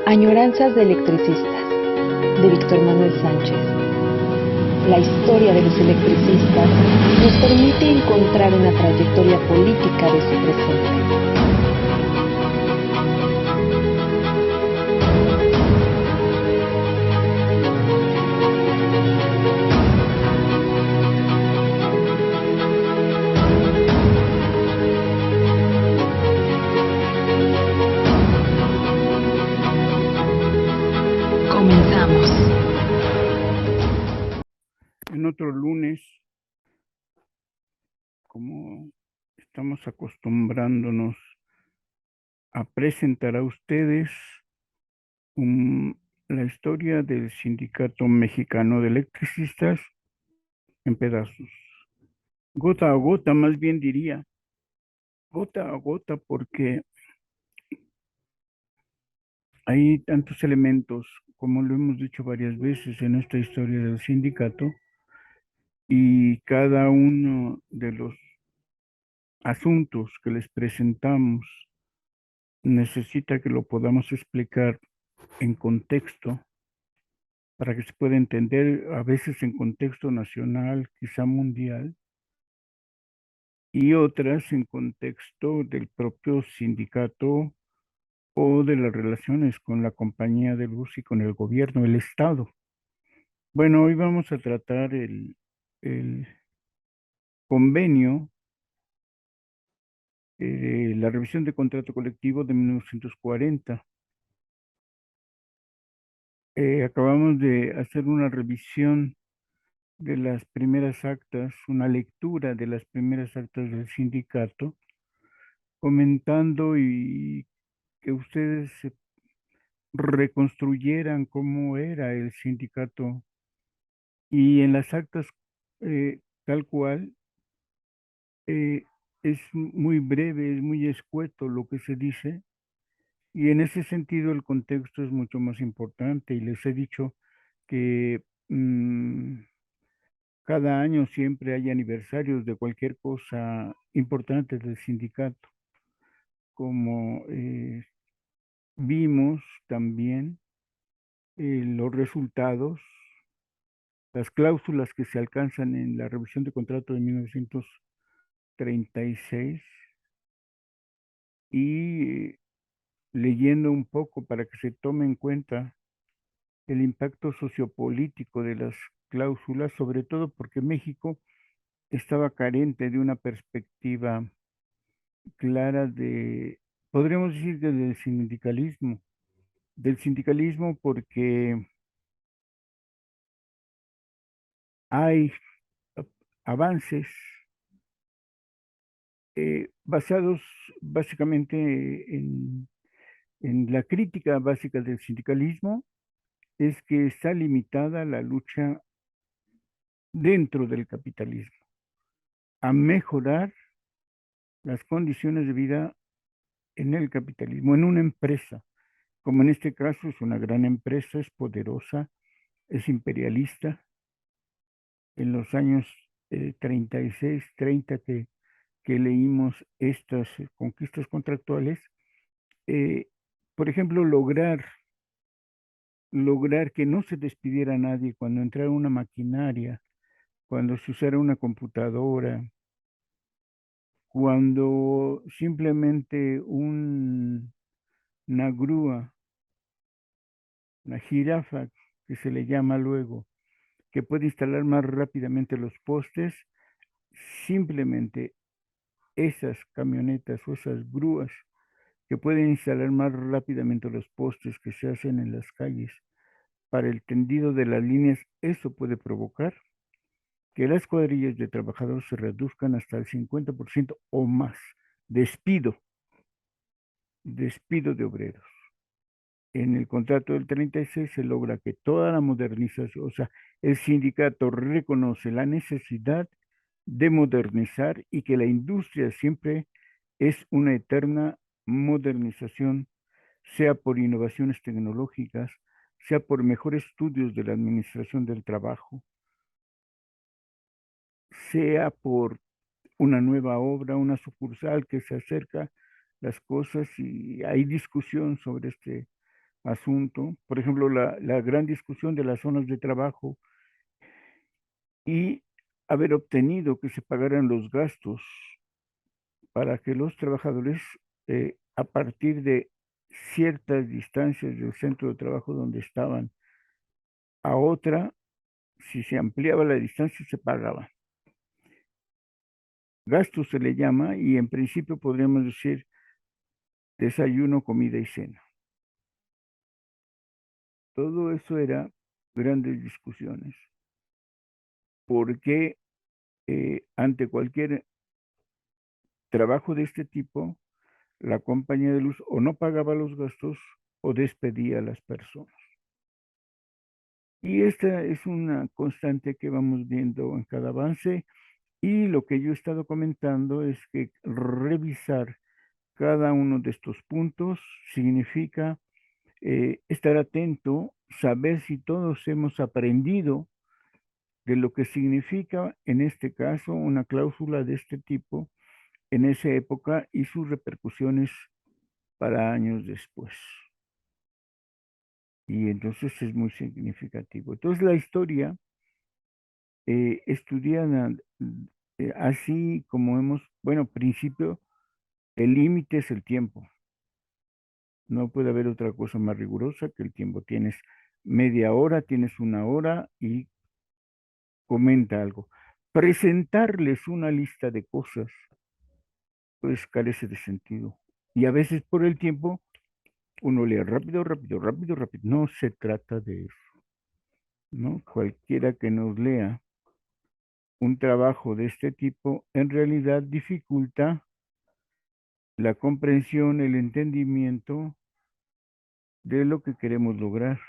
Añoranzas de electricistas, de Víctor Manuel Sánchez. La historia de los electricistas nos permite encontrar una trayectoria política de su presente. Comenzamos. En otro lunes, como estamos acostumbrándonos a presentar a ustedes la historia del Sindicato Mexicano de Electricistas en pedazos. Gota a gota, más bien diría. Gota a gota, porque hay tantos elementos, como lo hemos dicho varias veces en esta historia del sindicato, y cada uno de los asuntos que les presentamos necesita que lo podamos explicar en contexto para que se pueda entender, a veces en contexto nacional, quizá mundial, y otras en contexto del propio sindicato o de las relaciones con la compañía de luz y con el gobierno, el Estado. Bueno, hoy vamos a tratar el convenio, la revisión de contrato colectivo de 1940. Acabamos de hacer una revisión de las primeras actas, una lectura de las primeras actas del sindicato, comentando y que ustedes reconstruyeran cómo era el sindicato. Y en las actas, tal cual, eh, es muy breve, es muy escueto lo que se dice, y en ese sentido el contexto es mucho más importante. Y les he dicho que cada año siempre hay aniversarios de cualquier cosa importante del sindicato, como vimos también los resultados, las cláusulas que se alcanzan en la revisión de contrato de 1936 y leyendo un poco para que se tome en cuenta el impacto sociopolítico de las cláusulas, sobre todo porque México estaba carente de una perspectiva clara podríamos decir, que del sindicalismo porque hay avances basados básicamente en la crítica básica del sindicalismo, es que está limitada la lucha dentro del capitalismo a mejorar las condiciones de vida en el capitalismo, en una empresa, como en este caso es una gran empresa, es poderosa, es imperialista. En los años 36, 30 que leímos estas conquistas contractuales, eh, por ejemplo, lograr que no se despidiera a nadie cuando entrara una maquinaria, cuando se usara una computadora, cuando simplemente una grúa, una jirafa, que se le llama luego, que puede instalar más rápidamente los postes, simplemente esas camionetas o esas grúas que pueden instalar más rápidamente los postes que se hacen en las calles para el tendido de las líneas, eso puede provocar que las cuadrillas de trabajadores se reduzcan hasta el 50% o más. Despido, despido de obreros. En el contrato del 36 se logra que toda la modernización, o sea, el sindicato reconoce la necesidad de modernizar y que la industria siempre es una eterna modernización, sea por innovaciones tecnológicas, sea por mejores estudios de la administración del trabajo, sea por una nueva obra, una sucursal que se acerca las cosas, y hay discusión sobre este asunto. Por ejemplo, la gran discusión de las zonas de trabajo y haber obtenido que se pagaran los gastos para que los trabajadores, a partir de ciertas distancias del centro de trabajo donde estaban a otra, si se ampliaba la distancia, se pagaba. Gasto se le llama y en principio podríamos decir desayuno, comida y cena. Todo eso era grandes discusiones, porque ante cualquier trabajo de este tipo, la compañía de luz o no pagaba los gastos o despedía a las personas. Y esta es una constante que vamos viendo en cada avance y lo que yo he estado comentando es que revisar cada uno de estos puntos significa estar atento, saber si todos hemos aprendido de lo que significa, en este caso, una cláusula de este tipo en esa época y sus repercusiones para años después. Y entonces es muy significativo. Entonces la historia estudiada así como hemos, bueno, principio, el límite es el tiempo. No puede haber otra cosa más rigurosa que el tiempo. Tienes media hora, tienes una hora y comenta algo. Presentarles una lista de cosas, pues carece de sentido. Y a veces por el tiempo uno lee rápido, rápido, rápido, rápido. No se trata de eso, ¿no? Cualquiera que nos lea un trabajo de este tipo en realidad dificulta la comprensión, el entendimiento de lo que queremos lograr.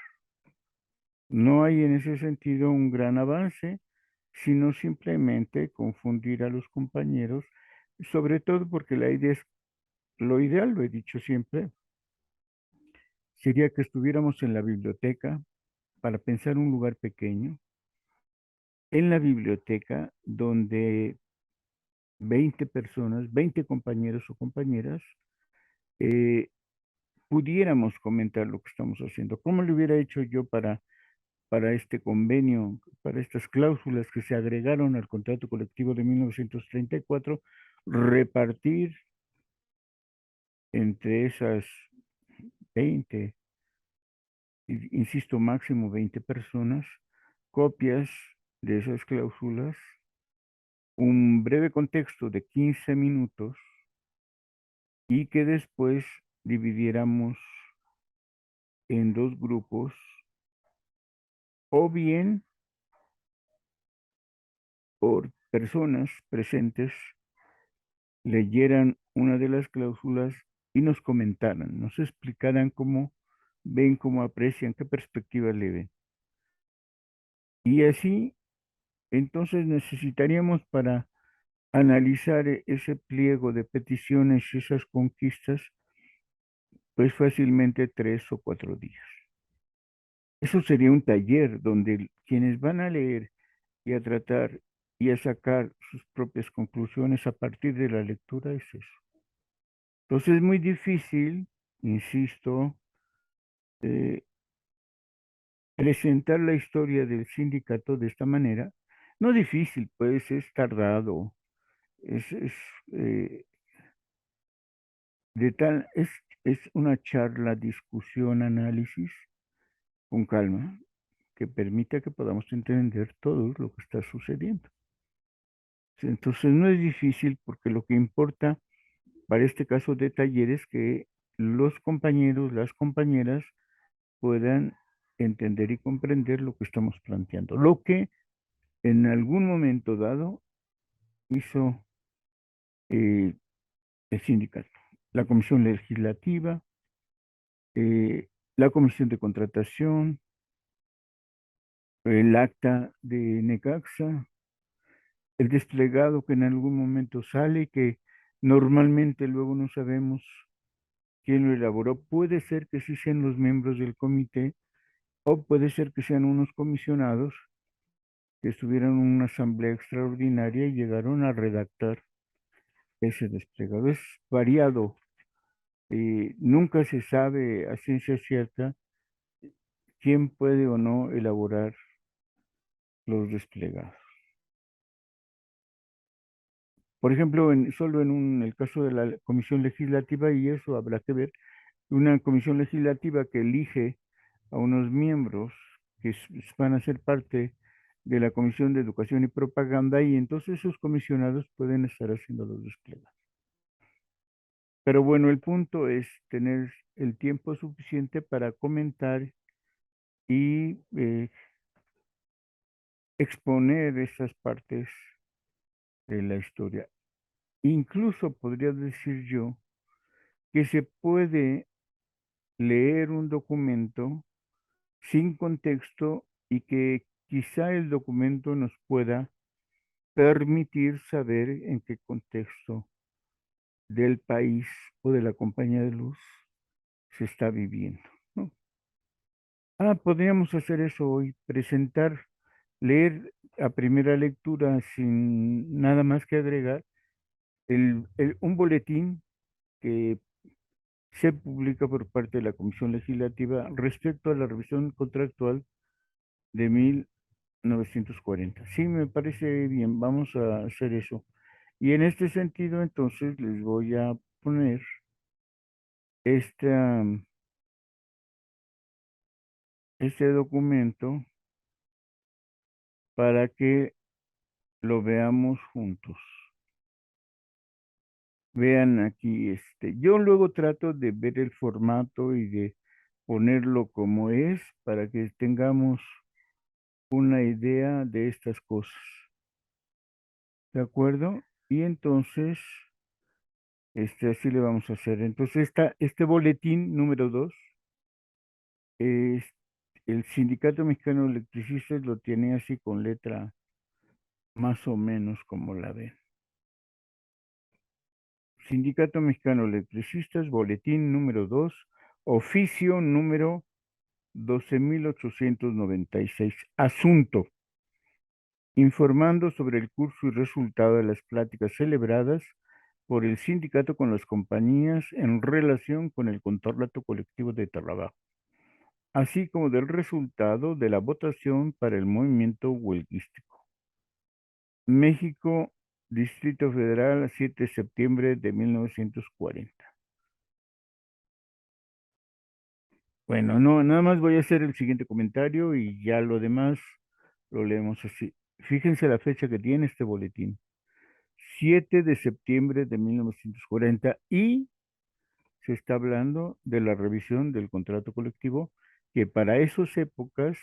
No hay en ese sentido un gran avance, sino simplemente confundir a los compañeros, sobre todo porque la idea es, lo ideal, lo he dicho siempre, sería que estuviéramos en la biblioteca para pensar un lugar pequeño, en la biblioteca donde 20 personas, 20 compañeros o compañeras, eh, pudiéramos comentar lo que estamos haciendo. ¿Cómo lo hubiera hecho yo para este convenio, para estas cláusulas que se agregaron al contrato colectivo de 1934, repartir entre esas 20, insisto, máximo 20 personas, copias de esas cláusulas, un breve contexto de 15 minutos y que después dividiéramos en dos grupos o bien por personas presentes leyeran una de las cláusulas y nos comentaran, nos explicaran cómo ven, cómo aprecian, qué perspectiva le ven. Y así, entonces necesitaríamos para analizar ese pliego de peticiones y esas conquistas, pues fácilmente 3 o 4 días. Eso sería un taller donde quienes van a leer y a tratar y a sacar sus propias conclusiones a partir de la lectura es eso. Entonces es muy difícil, insisto, eh, presentar la historia del sindicato de esta manera. No difícil, pues es tardado, es eh, es una charla, discusión, análisis con calma que permita que podamos entender todo lo que está sucediendo. Entonces no es difícil porque lo que importa para este caso de talleres es que los compañeros, las compañeras puedan entender y comprender lo que estamos planteando. Lo que en algún momento dado hizo eh, el sindicato, la comisión legislativa, la comisión de contratación, el acta de Necaxa, el desplegado que en algún momento sale, que normalmente luego no sabemos quién lo elaboró. Puede ser que sí sean los miembros del comité o puede ser que sean unos comisionados que estuvieron en una asamblea extraordinaria y llegaron a redactar ese desplegado. Es variado, nunca se sabe a ciencia cierta quién puede o no elaborar los desplegados. Por ejemplo, solo el caso de la comisión legislativa, y eso habrá que ver, una comisión legislativa que elige a unos miembros que van a ser parte de la Comisión de Educación y Propaganda, y entonces esos comisionados pueden estar haciendo los desplegados. Pero bueno, el punto es tener el tiempo suficiente para comentar y exponer esas partes de la historia. Incluso podría decir yo que se puede leer un documento sin contexto y que quizá el documento nos pueda permitir saber en qué contexto del país o de la compañía de luz se está viviendo, ¿no? Podríamos hacer eso hoy, leer a primera lectura sin nada más que agregar un boletín que se publica por parte de la Comisión Legislativa respecto a la revisión contractual de 1940. Sí, me parece bien, vamos a hacer eso. Y en este sentido, entonces, les voy a poner esta, este documento para que lo veamos juntos. Vean aquí, yo luego trato de ver el formato y de ponerlo como es para que tengamos una idea de estas cosas. ¿De acuerdo? Y entonces, así le vamos a hacer. Entonces, este boletín número 2, es, el Sindicato Mexicano de Electricistas lo tiene así con letra más o menos como la ven. Sindicato Mexicano de Electricistas, boletín número 2, oficio número 12.896. Asunto: informando sobre el curso y resultado de las pláticas celebradas por el sindicato con las compañías en relación con el contrato colectivo de trabajo, así como del resultado de la votación para el movimiento huelguístico. México, Distrito Federal, 7 de septiembre de 1940. Bueno, no, nada más voy a hacer el siguiente comentario y ya lo demás lo leemos así. Fíjense la fecha que tiene este boletín: 7 de septiembre de 1940, y se está hablando de la revisión del contrato colectivo, que para esas épocas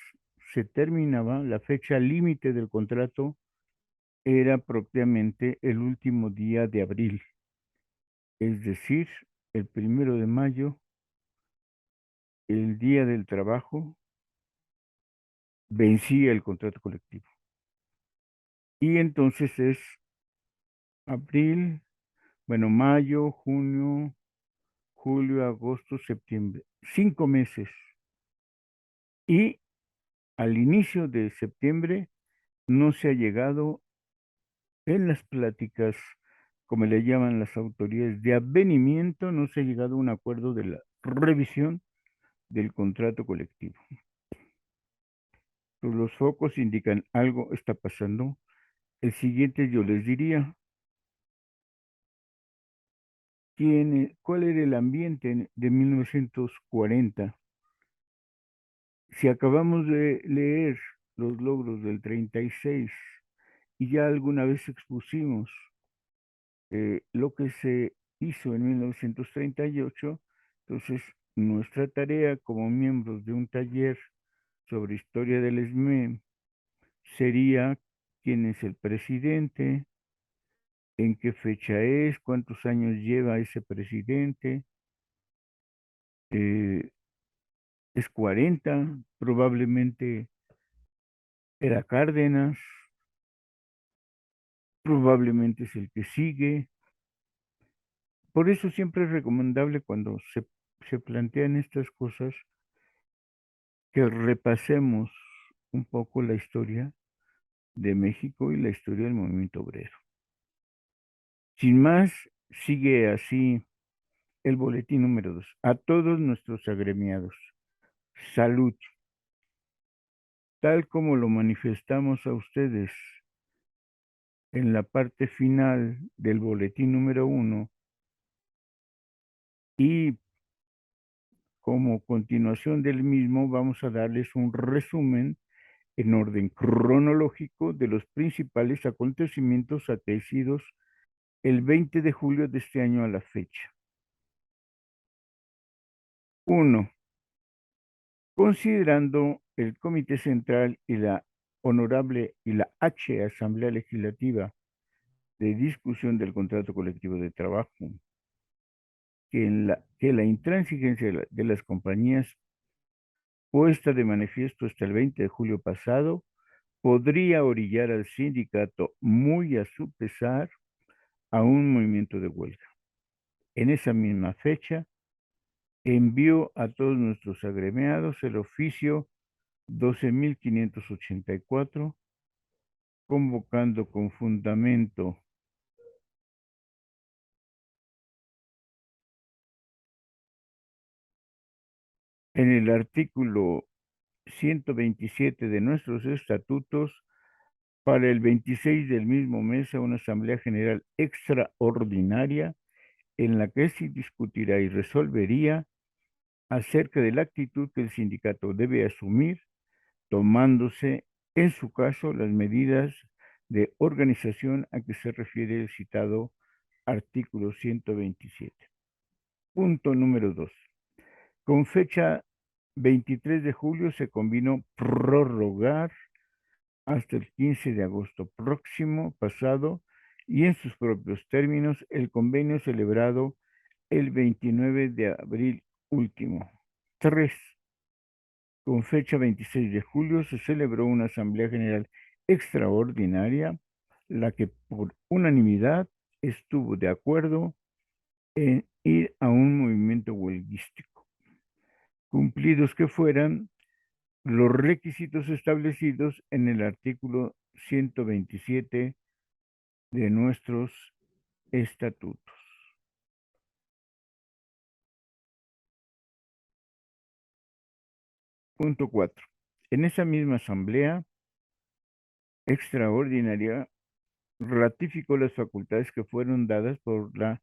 se terminaba, la fecha límite del contrato era propiamente el último día de abril, es decir, el 1 de mayo, el día del trabajo, vencía el contrato colectivo. Y entonces es abril, bueno, mayo, junio, julio, agosto, septiembre, 5 meses. Y al inicio de septiembre no se ha llegado en las pláticas, como le llaman las autoridades, de avenimiento, no se ha llegado a un acuerdo de la revisión del contrato colectivo. Pues los focos indican algo está pasando. El siguiente yo les diría, ¿cuál era el ambiente de 1940? Si acabamos de leer los logros del 36 y ya alguna vez expusimos lo que se hizo en 1938, entonces nuestra tarea como miembros de un taller sobre historia del SME sería quién es el presidente, en qué fecha es, cuántos años lleva ese presidente, eh, es 40, probablemente era Cárdenas, probablemente es el que sigue. Por eso siempre es recomendable cuando se plantean estas cosas que repasemos un poco la historia de México y la historia del movimiento obrero. Sin más, sigue así el boletín número 2. A todos nuestros agremiados, salud. tal como lo manifestamos a ustedes en la parte final del boletín número 1 y como continuación del mismo vamos a darles un resumen en orden cronológico de los principales acontecimientos acaecidos el 20 de julio de este año a la fecha. 1. Considerando el Comité Central y la Honorable y la H Asamblea Legislativa de discusión del contrato colectivo de trabajo, que la intransigencia de las compañías puesta de manifiesto hasta el 20 de julio pasado podría orillar al sindicato, muy a su pesar, a un movimiento de huelga. En esa misma fecha, envió a todos nuestros agremiados el oficio 12.584, convocando con fundamento en el artículo 127 de nuestros estatutos para el 26 del mismo mes a una Asamblea General extraordinaria en la que se discutirá y resolvería acerca de la actitud que el sindicato debe asumir, tomándose en su caso las medidas de organización a que se refiere el citado artículo 127. Punto número 2. Con fecha 23 de julio se convino prorrogar hasta el 15 de agosto próximo pasado y en sus propios términos el convenio celebrado el 29 de abril último. 3. Con fecha 26 de julio se celebró una Asamblea General extraordinaria, la que por unanimidad estuvo de acuerdo en ir a un movimiento huelguístico, cumplidos que fueran los requisitos establecidos en el artículo 127 de nuestros estatutos. Punto 4. En esa misma asamblea extraordinaria ratificó las facultades que fueron dadas por la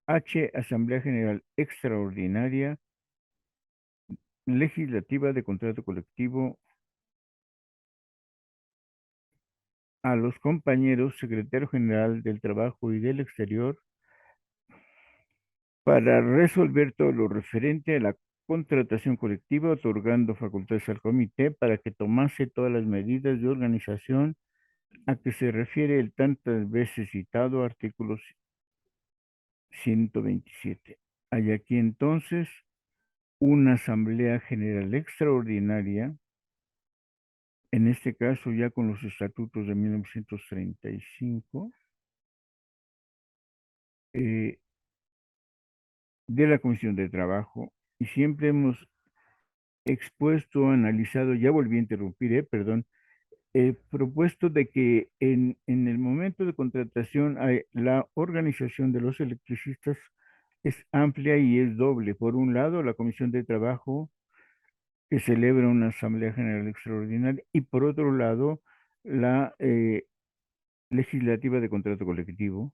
H Asamblea General Extraordinaria Legislativa de Contrato Colectivo a los compañeros secretario general del Trabajo y del Exterior para resolver todo lo referente a la contratación colectiva, otorgando facultades al comité para que tomase todas las medidas de organización a que se refiere el tantas veces citado artículo 127. Hay aquí entonces una Asamblea General Extraordinaria, en este caso ya con los estatutos de 1935, de la Comisión de Trabajo, y siempre hemos expuesto, analizado, ya volví a interrumpir, perdón, propuesto de que en el momento de contratación la organización de los electricistas es amplia y es doble. Por un lado, la Comisión de Trabajo, que celebra una Asamblea General Extraordinaria, y por otro lado, la Legislativa de Contrato Colectivo,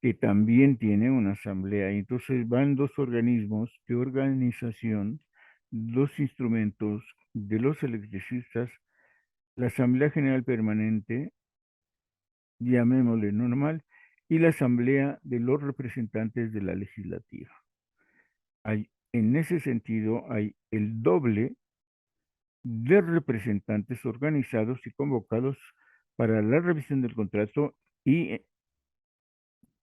que también tiene una asamblea. Y entonces van dos organismos de organización, dos instrumentos de los electricistas, la Asamblea General Permanente, llamémosle normal, y la Asamblea de los Representantes de la Legislativa. En ese sentido, hay el doble de representantes organizados y convocados para la revisión del contrato y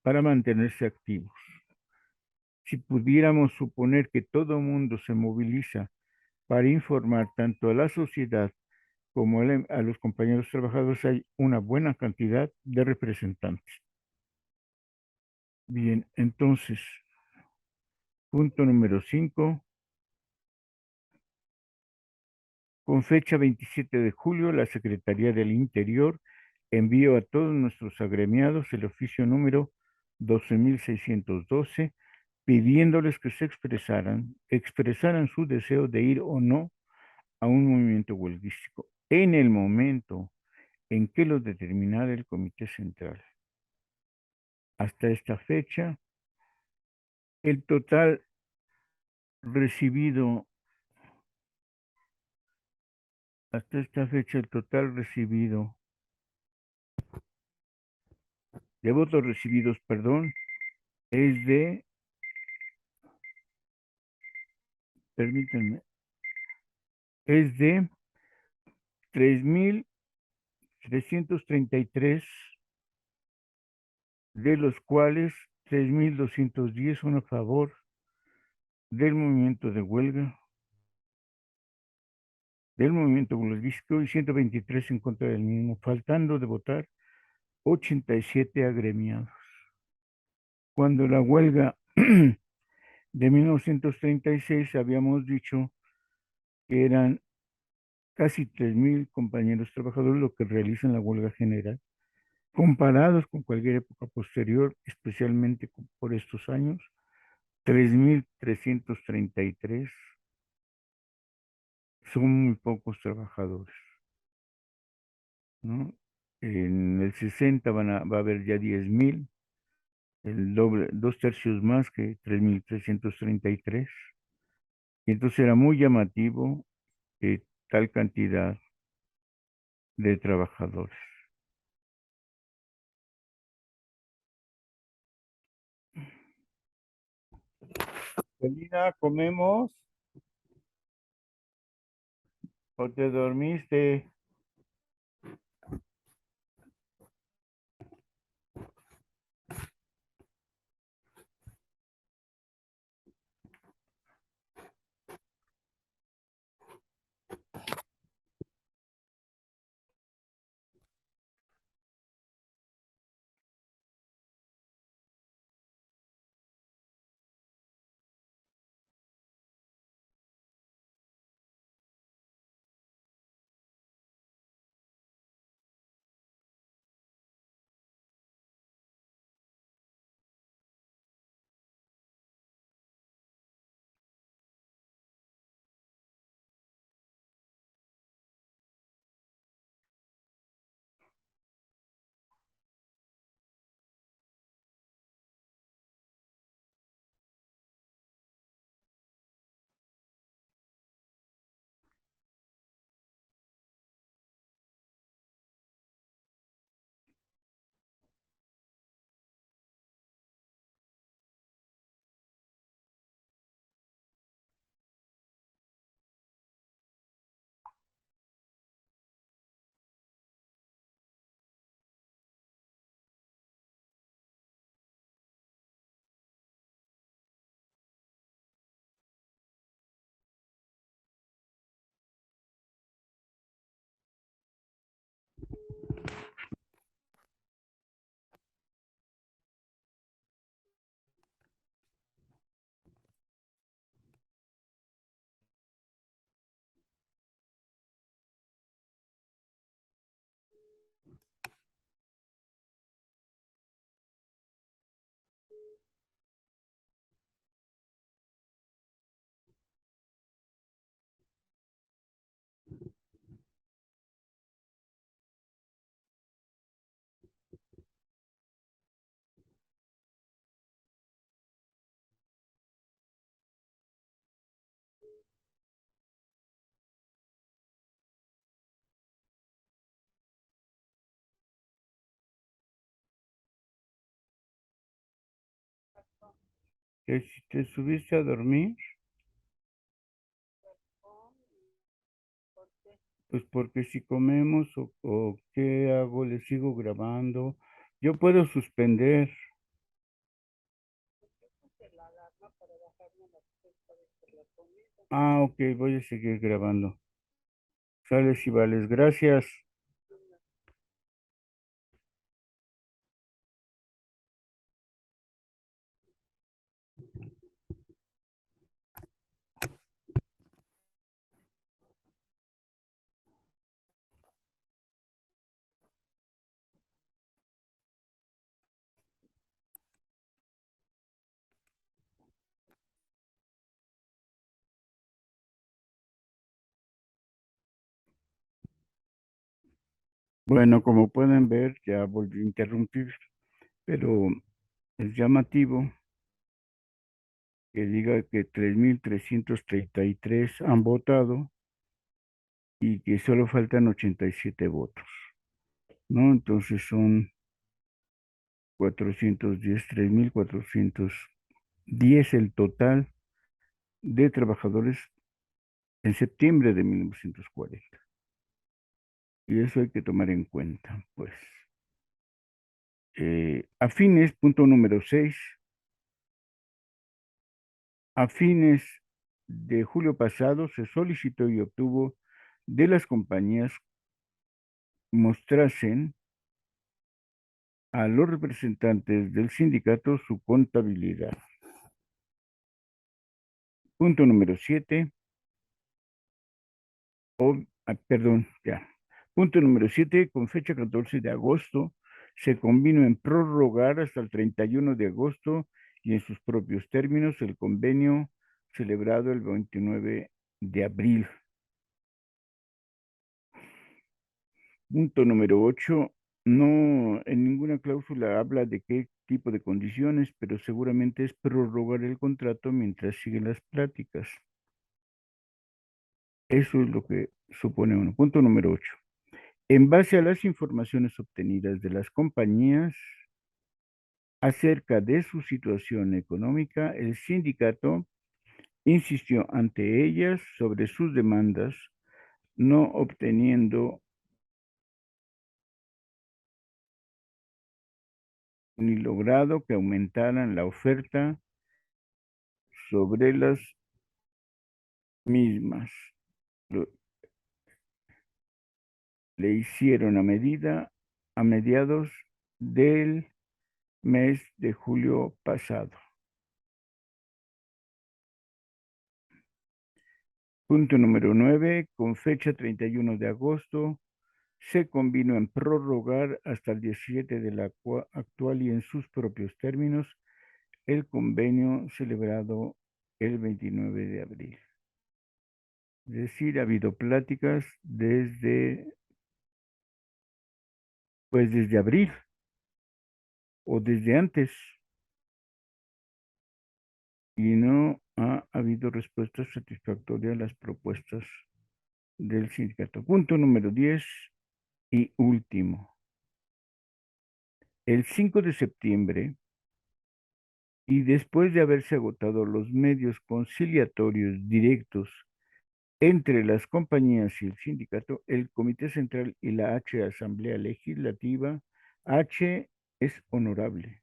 para mantenerse activos. Si pudiéramos suponer que todo el mundo se moviliza para informar tanto a la sociedad como a los compañeros trabajadores, hay una buena cantidad de representantes. Bien, entonces, punto número 5. Con fecha 27 de julio, la Secretaría del Interior envió a todos nuestros agremiados el oficio número 12.612, pidiéndoles que se expresaran su deseo de ir o no a un movimiento huelguístico. en el momento en que lo determinara el Comité Central. Hasta esta fecha, el total recibido, hasta esta fecha, el total recibido, de votos recibidos, perdón, es de, permítanme, es de 3.333, de los cuales 3.210 son a favor del movimiento de huelga, del movimiento huelguístico y 123 en contra del mismo, faltando de votar 87 agremiados. Cuando la huelga de 1936 habíamos dicho que eran casi 3.000 compañeros trabajadores lo que realizan la huelga general, comparados con cualquier época posterior, especialmente por estos años, 3.333 son muy pocos trabajadores, ¿no? En el 60 va a haber ya 10.000, el doble, dos tercios más que 3.333. Y entonces era muy llamativo tal cantidad de trabajadores. Celina, ¿comemos o te dormiste? Que si te subiste a dormir, pues porque si comemos o qué hago, le sigo grabando. Yo puedo suspender. Ah, ok, voy a seguir grabando. Sales y vales, gracias. Bueno, como pueden ver, ya volví a interrumpir, pero es llamativo que diga que 3.333 han votado y que solo faltan 87 votos, ¿no? Entonces son 410, 3.410 el total de trabajadores en septiembre de 1940. Y eso hay que tomar en cuenta, pues. A fines, punto número 6, a fines de julio pasado se solicitó y obtuvo de las compañías mostrasen a los representantes del sindicato su contabilidad. Punto número 7, perdón, ya. Punto número 7, con fecha 14 de agosto, se convino en prorrogar hasta el 31 de agosto y en sus propios términos el convenio celebrado el 29 de abril. Punto número 8, no en ninguna cláusula habla de qué tipo de condiciones, pero seguramente es prorrogar el contrato mientras siguen las pláticas. Eso es lo que supone uno. Punto número 8. En base a las informaciones obtenidas de las compañías acerca de su situación económica, el sindicato insistió ante ellas sobre sus demandas, no obteniendo ni logrado que aumentaran la oferta sobre las mismas. Le hicieron a mediados del mes de julio pasado. Punto número 9, con fecha 31 de agosto, se convino en prorrogar hasta el 17 de la actual y en sus propios términos el convenio celebrado el 29 de abril. Es decir, ha habido pláticas desde abril o desde antes y no ha habido respuesta satisfactoria a las propuestas del sindicato. Punto número 10 y último. El 5 de septiembre, y después de haberse agotado los medios conciliatorios directos entre las compañías y el sindicato, el Comité Central y la H Asamblea Legislativa, H es honorable,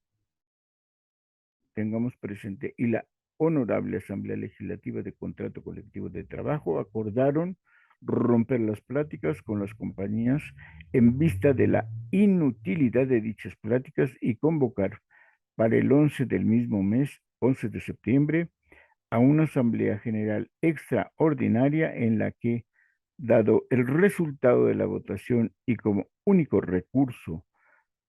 tengamos presente, y la Honorable Asamblea Legislativa de Contrato Colectivo de Trabajo acordaron romper las pláticas con las compañías en vista de la inutilidad de dichas pláticas y convocar para el 11 del mismo mes, 11 de septiembre, a una Asamblea General extraordinaria en la que, dado el resultado de la votación y como único recurso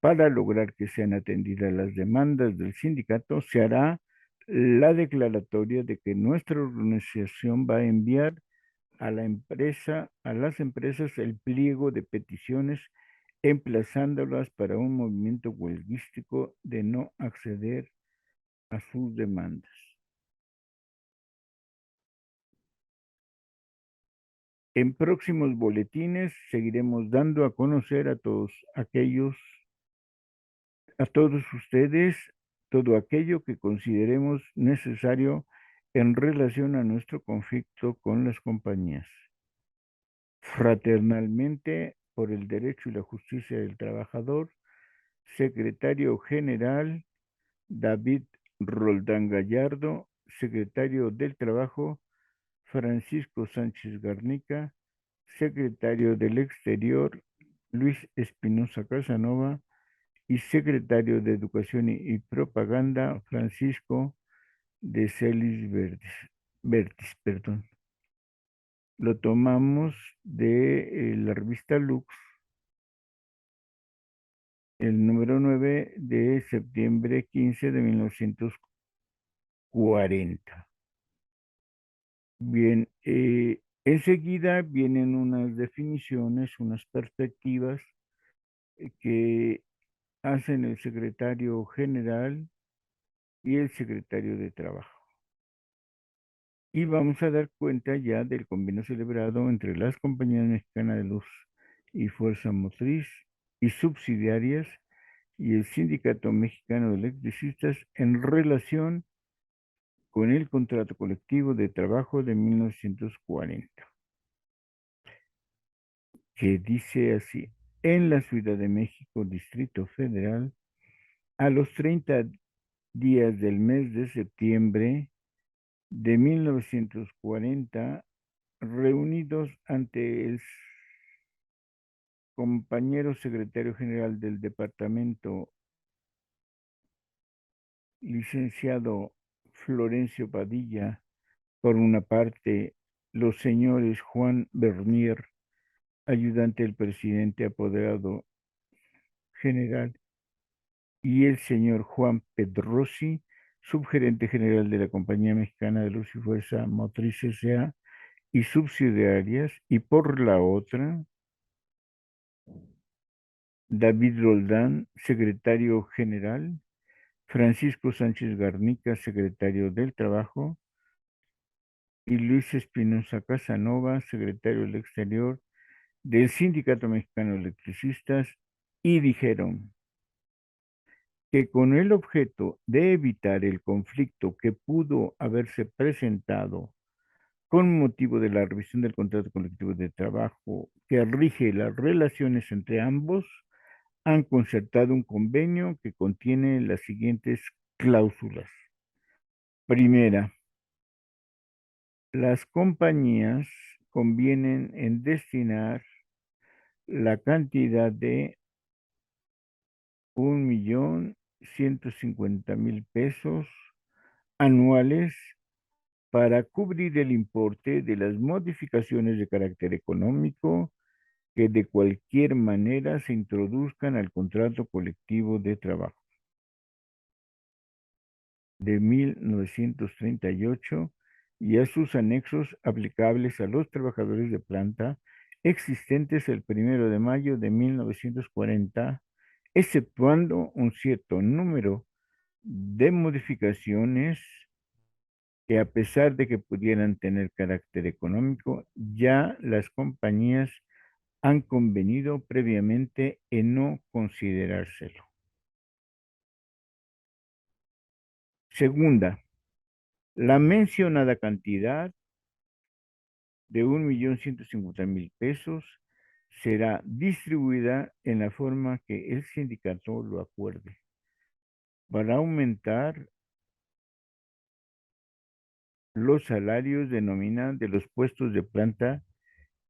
para lograr que sean atendidas las demandas del sindicato, se hará la declaratoria de que nuestra organización va a enviar a las empresas el pliego de peticiones emplazándolas para un movimiento huelguístico de no acceder a sus demandas. En próximos boletines seguiremos dando a conocer a todos ustedes, todo aquello que consideremos necesario en relación a nuestro conflicto con las compañías. Fraternalmente, por el derecho y la justicia del trabajador, Secretario General David Roldán Gallardo, Secretario del Trabajo Francisco Sánchez Garnica, Secretario del Exterior Luis Espinosa Casanova y Secretario de Educación y Propaganda Francisco de Celis Vertis, perdón. Lo tomamos de la revista Lux, el número 9 de septiembre 15 de 1940. Bien, enseguida vienen unas definiciones, unas perspectivas que hacen el secretario general y el secretario de Trabajo. Y vamos a dar cuenta ya del convenio celebrado entre las compañías mexicanas de luz y fuerza motriz y subsidiarias y el Sindicato Mexicano de Electricistas en relación con el contrato colectivo de trabajo de 1940, que dice así: en la Ciudad de México, Distrito Federal, a los 30 días del mes de septiembre de 1940, reunidos ante el compañero secretario general del departamento, licenciado Florencio Padilla, por una parte, los señores Juan Bernier, ayudante del presidente apoderado general, y el señor Juan Pedrosi, subgerente general de la Compañía Mexicana de Luz y Fuerza Motriz S.A. y subsidiarias, y por la otra, David Roldán, secretario general, Francisco Sánchez Garnica, secretario del Trabajo, y Luis Espinosa Casanova, secretario del Exterior del Sindicato Mexicano de Electricistas, y dijeron que con el objeto de evitar el conflicto que pudo haberse presentado con motivo de la revisión del contrato colectivo de trabajo que rige las relaciones entre ambos, han concertado un convenio que contiene las siguientes cláusulas. Primera, las compañías convienen en destinar la cantidad de 1.150.000 pesos anuales para cubrir el importe de las modificaciones de carácter económico que de cualquier manera se introduzcan al contrato colectivo de trabajo de 1938 y a sus anexos aplicables a los trabajadores de planta existentes el 1 de mayo de 1940, exceptuando un cierto número de modificaciones que, a pesar de que pudieran tener carácter económico, ya las compañías han convenido previamente en no considerárselo. Segunda, la mencionada cantidad de 1.150.000 pesos será distribuida en la forma que el sindicato lo acuerde para aumentar los salarios de nómina de los puestos de planta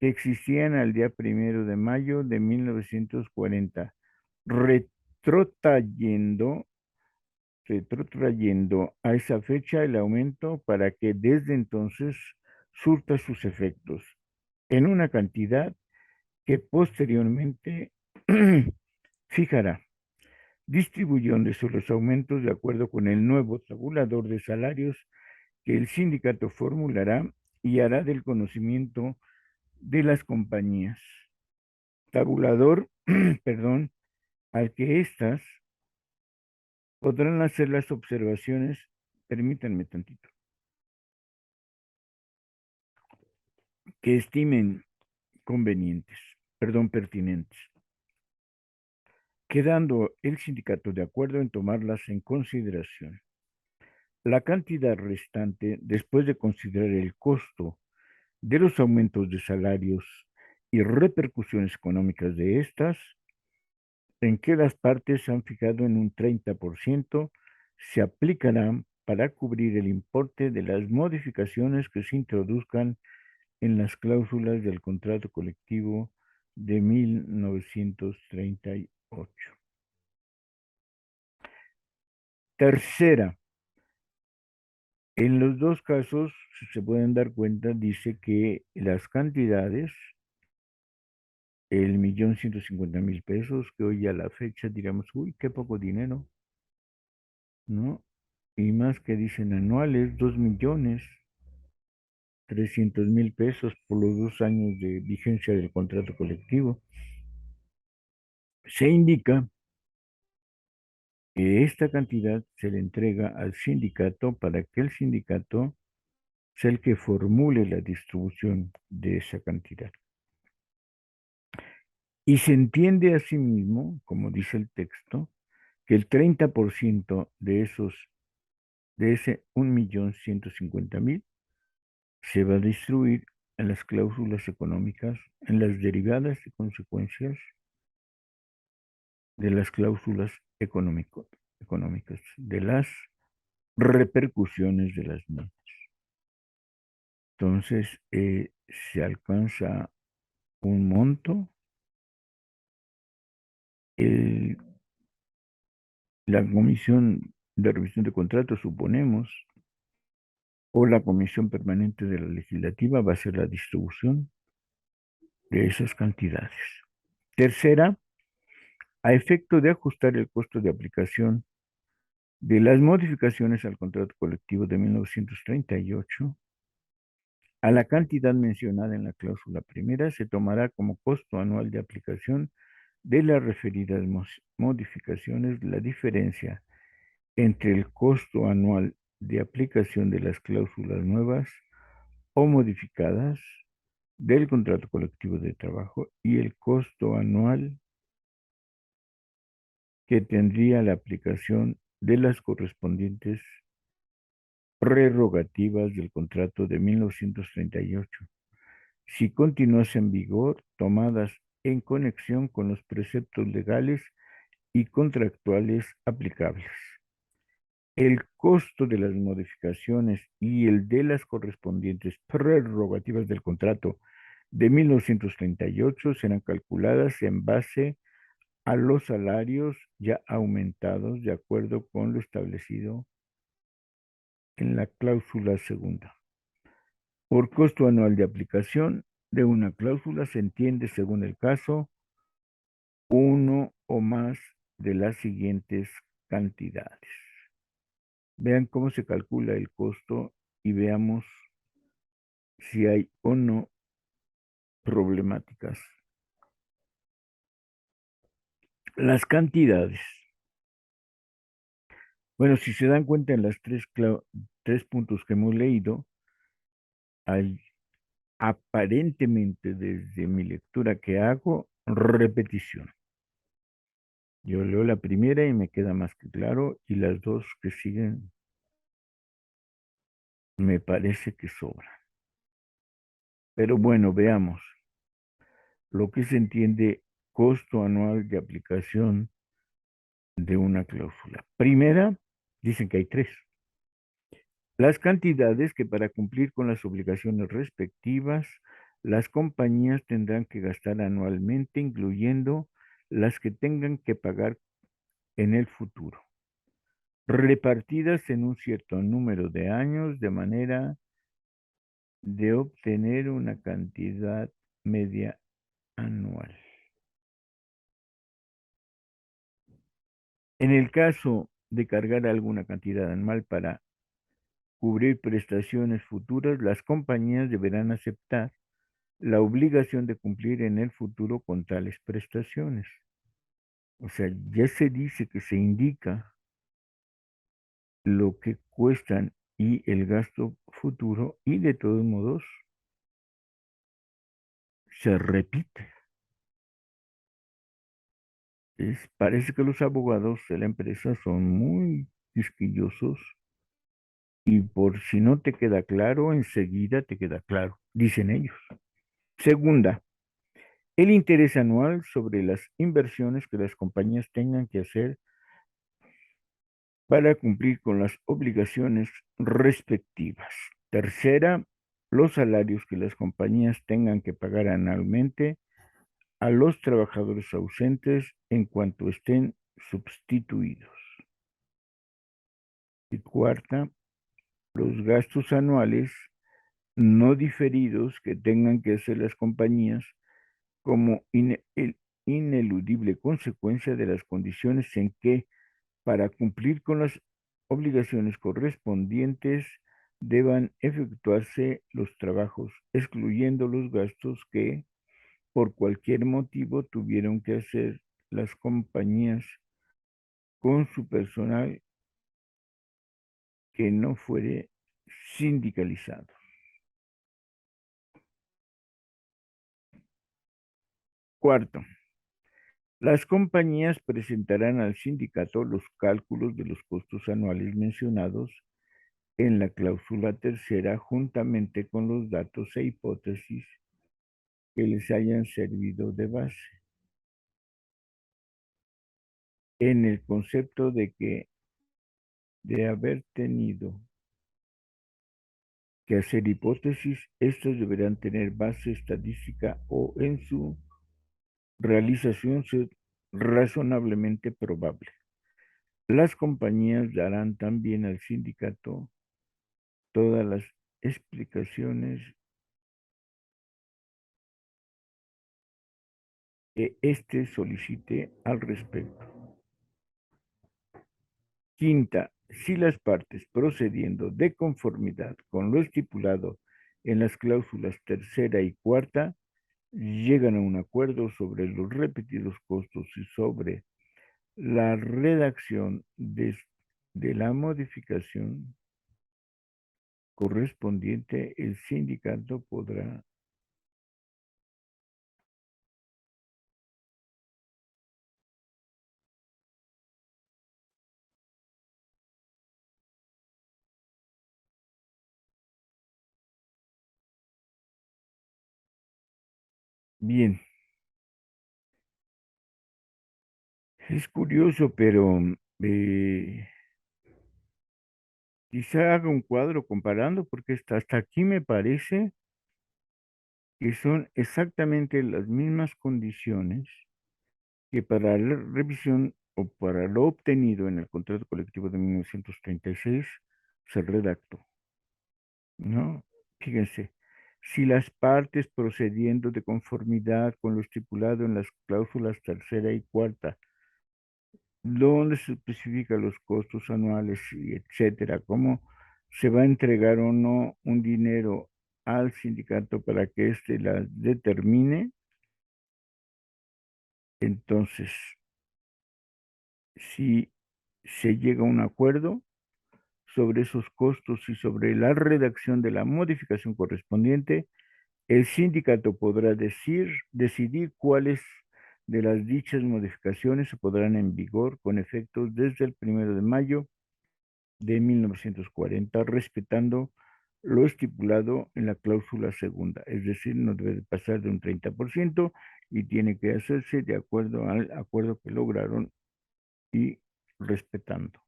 que existían al día 1 de mayo de 1940, retrotrayendo, retrotrayendo a esa fecha el aumento para que desde entonces surta sus efectos en una cantidad que posteriormente fijará, distribuyéndose los aumentos de acuerdo con el nuevo tabulador de salarios que el sindicato formulará y hará del conocimiento de las compañías. Tabulador, perdón, al que éstas podrán hacer las observaciones, permítanme tantito, que estimen convenientes, perdón, pertinentes, quedando el sindicato de acuerdo en tomarlas en consideración. La cantidad restante, después de considerar el costo de los aumentos de salarios y repercusiones económicas de estas, en que las partes han fijado en un 30%, se aplicarán para cubrir el importe de las modificaciones que se introduzcan en las cláusulas del contrato colectivo de 1938. Tercera, en los dos casos, si se pueden dar cuenta, dice que las cantidades, el 1.150.000 pesos, que hoy a la fecha diríamos, uy, qué poco dinero, ¿no? Y más que dicen anuales, 2.300.000 pesos por los 2 años de vigencia del contrato colectivo. Se indica que esta cantidad se le entrega al sindicato para que el sindicato sea el que formule la distribución de esa cantidad. Y se entiende asimismo, como dice el texto, que el 30% de ese 1.150.000, se va a distribuir en las cláusulas económicas, en las derivadas y consecuencias de las cláusulas económicas, de las repercusiones de las mismas. Entonces, se alcanza un monto, el- la comisión de revisión de contratos, suponemos, o la comisión permanente de la legislativa va a hacer la distribución de esas cantidades. Tercera, a efecto de ajustar el costo de aplicación de las modificaciones al contrato colectivo de 1938, a la cantidad mencionada en la cláusula primera se tomará como costo anual de aplicación de las referidas modificaciones la diferencia entre el costo anual de aplicación de las cláusulas nuevas o modificadas del contrato colectivo de trabajo y el costo anual que tendría la aplicación de las correspondientes prerrogativas del contrato de 1938, si continuase en vigor, tomadas en conexión con los preceptos legales y contractuales aplicables. El costo de las modificaciones y el de las correspondientes prerrogativas del contrato de 1938 serán calculadas en base a los salarios ya aumentados de acuerdo con lo establecido en la cláusula segunda. Por costo anual de aplicación de una cláusula se entiende, según el caso, uno o más de las siguientes cantidades. Vean cómo se calcula el costo y veamos si hay o no problemáticas. Las cantidades. Bueno, si se dan cuenta en las tres puntos que hemos leído, hay aparentemente desde mi lectura que hago repetición. Yo leo la primera y me queda más que claro, y las dos que siguen me parece que sobran. Pero bueno, veamos lo que se entiende costo anual de aplicación de una cláusula. Primera, dicen que hay tres. Las cantidades que para cumplir con las obligaciones respectivas, las compañías tendrán que gastar anualmente, incluyendo las que tengan que pagar en el futuro, repartidas en un cierto número de años de manera de obtener una cantidad media anual. En el caso de cargar alguna cantidad anual para cubrir prestaciones futuras, las compañías deberán aceptar la obligación de cumplir en el futuro con tales prestaciones. O sea, ya se dice que se indica lo que cuestan y el gasto futuro y de todos modos se repite. Parece que los abogados de la empresa son muy quisquillosos y por si no te queda claro, enseguida te queda claro, dicen ellos. Segunda, el interés anual sobre las inversiones que las compañías tengan que hacer para cumplir con las obligaciones respectivas. Tercera, los salarios que las compañías tengan que pagar anualmente a los trabajadores ausentes en cuanto estén sustituidos. Y cuarta, los gastos anuales no diferidos que tengan que hacer las compañías como ineludible consecuencia de las condiciones en que, para cumplir con las obligaciones correspondientes, deban efectuarse los trabajos, excluyendo los gastos que por cualquier motivo tuvieron que hacer las compañías con su personal que no fuere sindicalizado. Cuarto, las compañías presentarán al sindicato los cálculos de los costos anuales mencionados en la cláusula tercera juntamente con los datos e hipótesis que les hayan servido de base, en el concepto de que de haber tenido que hacer hipótesis, estos deberán tener base estadística o en su realización ser razonablemente probable. Las compañías darán también al sindicato todas las explicaciones que éste solicite al respecto. Quinta, si las partes procediendo de conformidad con lo estipulado en las cláusulas tercera y cuarta llegan a un acuerdo sobre los repetidos costos y sobre la redacción de la modificación correspondiente, el sindicato podrá. Bien, es curioso, pero quizá haga un cuadro comparando, porque hasta aquí me parece que son exactamente las mismas condiciones que para la revisión o para lo obtenido en el contrato colectivo de 1936 se redactó, ¿no? Fíjense, si las partes procediendo de conformidad con lo estipulado en las cláusulas tercera y cuarta, donde se especifica los costos anuales y etcétera, cómo se va a entregar o no un dinero al sindicato para que éste la determine, entonces, si se llega a un acuerdo sobre esos costos y sobre la redacción de la modificación correspondiente, el sindicato podrá decidir cuáles de las dichas modificaciones se podrán en vigor con efectos desde el 1 de mayo de 1940, respetando lo estipulado en la cláusula segunda, es decir, no debe pasar de un 30% y tiene que hacerse de acuerdo al acuerdo que lograron y respetando.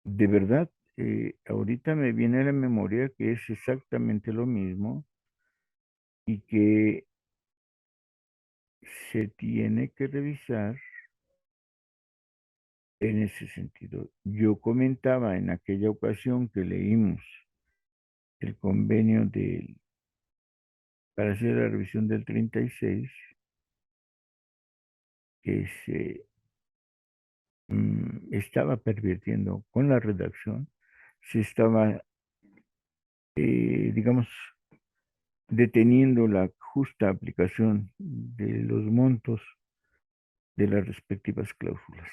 De verdad, ahorita me viene a la memoria que es exactamente lo mismo y que se tiene que revisar en ese sentido. Yo comentaba en aquella ocasión que leímos el convenio para hacer la revisión del 36, que se estaba pervirtiendo con la redacción, se estaba, digamos, deteniendo la justa aplicación de los montos de las respectivas cláusulas.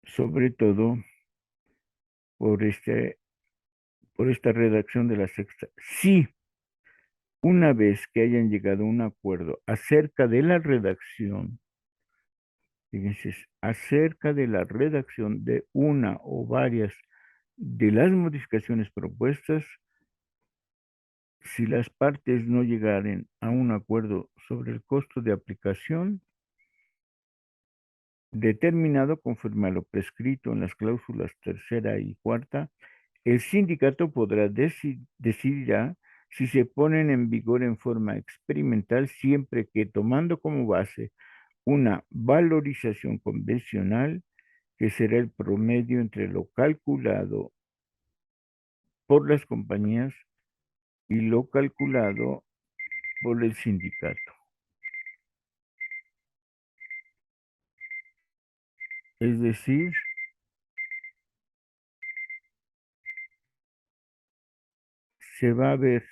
Sobre todo por, por esta redacción de la sexta. Sí, una vez que hayan llegado a un acuerdo acerca de la redacción, fíjense, acerca de la redacción de una o varias de las modificaciones propuestas, si las partes no llegaren a un acuerdo sobre el costo de aplicación, determinado conforme a lo prescrito en las cláusulas tercera y cuarta, el sindicato decidirá si se ponen en vigor en forma experimental siempre que tomando como base una valorización convencional que será el promedio entre lo calculado por las compañías y lo calculado por el sindicato. Es decir, se va a ver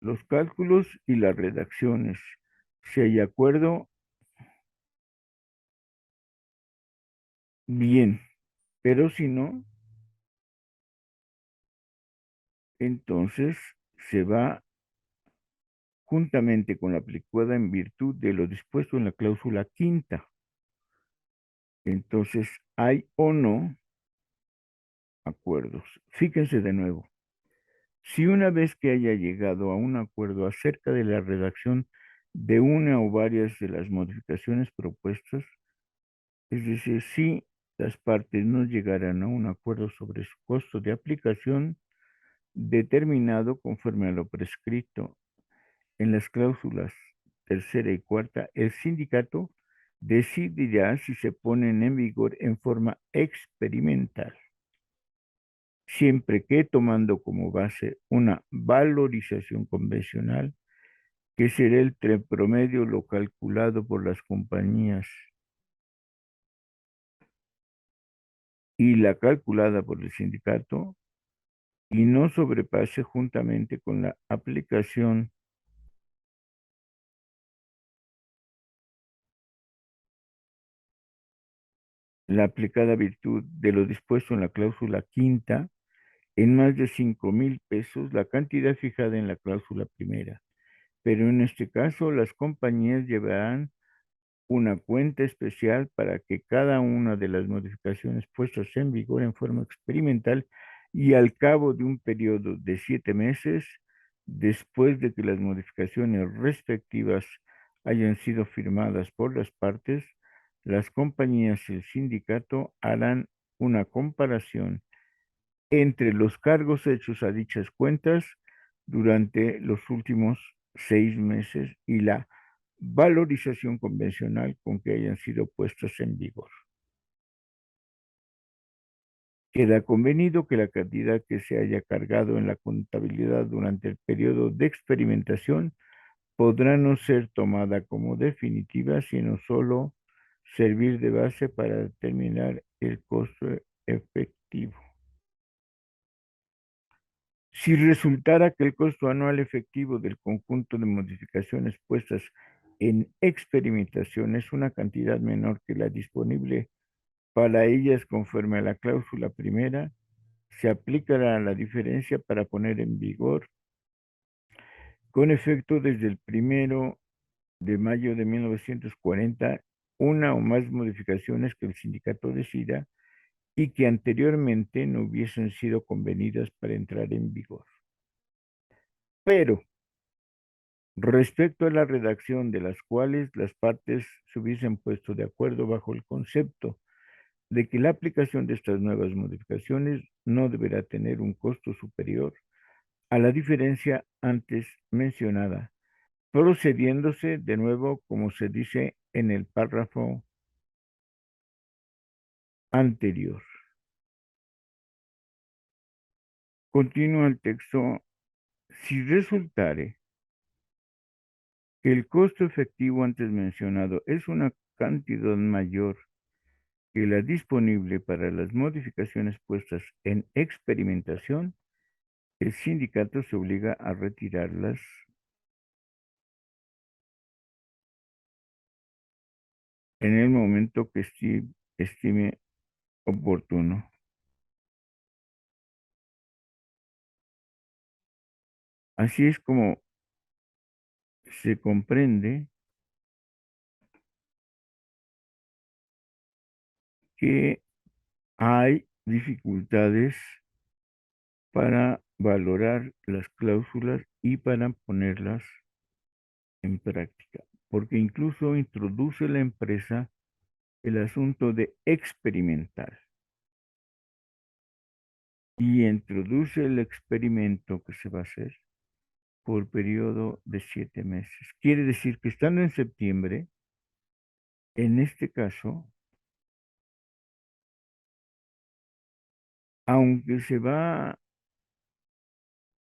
los cálculos y las redacciones Si hay acuerdo, bien, pero si no, entonces se va juntamente con la aplicada en virtud de lo dispuesto en la cláusula quinta. Entonces, hay o no acuerdos. Fíjense de nuevo, si una vez que haya llegado a un acuerdo acerca de la redacción de una o varias de las modificaciones propuestas, es decir, si las partes no llegaran a un acuerdo sobre su costo de aplicación determinado conforme a lo prescrito en las cláusulas tercera y cuarta, el sindicato decidirá si se ponen en vigor en forma experimental, siempre que tomando como base una valorización convencional, que será el promedio lo calculado por las compañías y la calculada por el sindicato, y no sobrepase juntamente con la aplicación la aplicada virtud de lo dispuesto en la cláusula quinta en más de 5,000 pesos la cantidad fijada en la cláusula primera. Pero en este caso, las compañías llevarán una cuenta especial para que cada una de las modificaciones puestas en vigor en forma experimental y al cabo de un periodo de 7 meses, después de que las modificaciones respectivas hayan sido firmadas por las partes, las compañías y el sindicato harán una comparación entre los cargos hechos a dichas cuentas durante los últimos 6 meses y la valorización convencional con que hayan sido puestas en vigor. Queda convenido que la cantidad que se haya cargado en la contabilidad durante el periodo de experimentación podrá no ser tomada como definitiva, sino solo servir de base para determinar el costo efectivo. Si resultara que el costo anual efectivo del conjunto de modificaciones puestas en experimentación es una cantidad menor que la disponible para ellas conforme a la cláusula primera, se aplicará la diferencia para poner en vigor con efecto desde el 1 de mayo de 1940 una o más modificaciones que el sindicato decida y que anteriormente no hubiesen sido convenidas para entrar en vigor. Pero respecto a la redacción de las cuales las partes se hubiesen puesto de acuerdo bajo el concepto de que la aplicación de estas nuevas modificaciones no deberá tener un costo superior a la diferencia antes mencionada, procediéndose de nuevo como se dice en el párrafo anterior. Continúa el texto. Si resultare que el costo efectivo antes mencionado es una cantidad mayor que la disponible para las modificaciones puestas en experimentación, el sindicato se obliga a retirarlas en el momento que estime oportuno. Así es como se comprende que hay dificultades para valorar las cláusulas y para ponerlas en práctica, porque incluso introduce la empresa el asunto de experimentar y introduce el experimento que se va a hacer por periodo de 7 meses. Quiere decir que estando en septiembre, en este caso, aunque se va a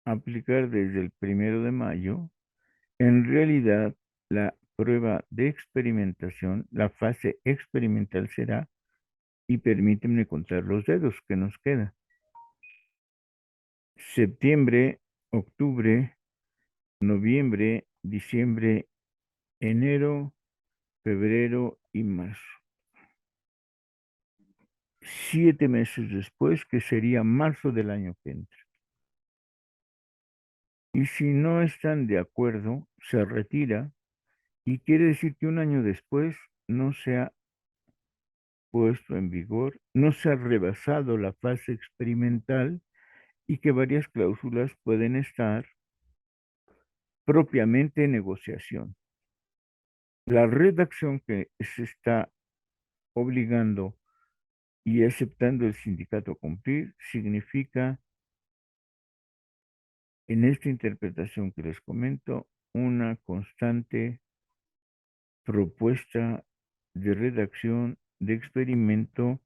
aplicar desde el 1 de mayo, en realidad la prueba de experimentación, la fase experimental será, y permítanme contar los dedos que nos queda, septiembre, octubre, noviembre, diciembre enero, febrero y marzo. 7 meses después, que sería marzo del año que entra. Y si no están de acuerdo, se retira y quiere decir que un año después no se ha puesto en vigor, no se ha rebasado la fase experimental y que varias cláusulas pueden estar propiamente en negociación. La redacción que se está obligando y aceptando el sindicato a cumplir significa, en esta interpretación que les comento, una constante propuesta de redacción, de experimento,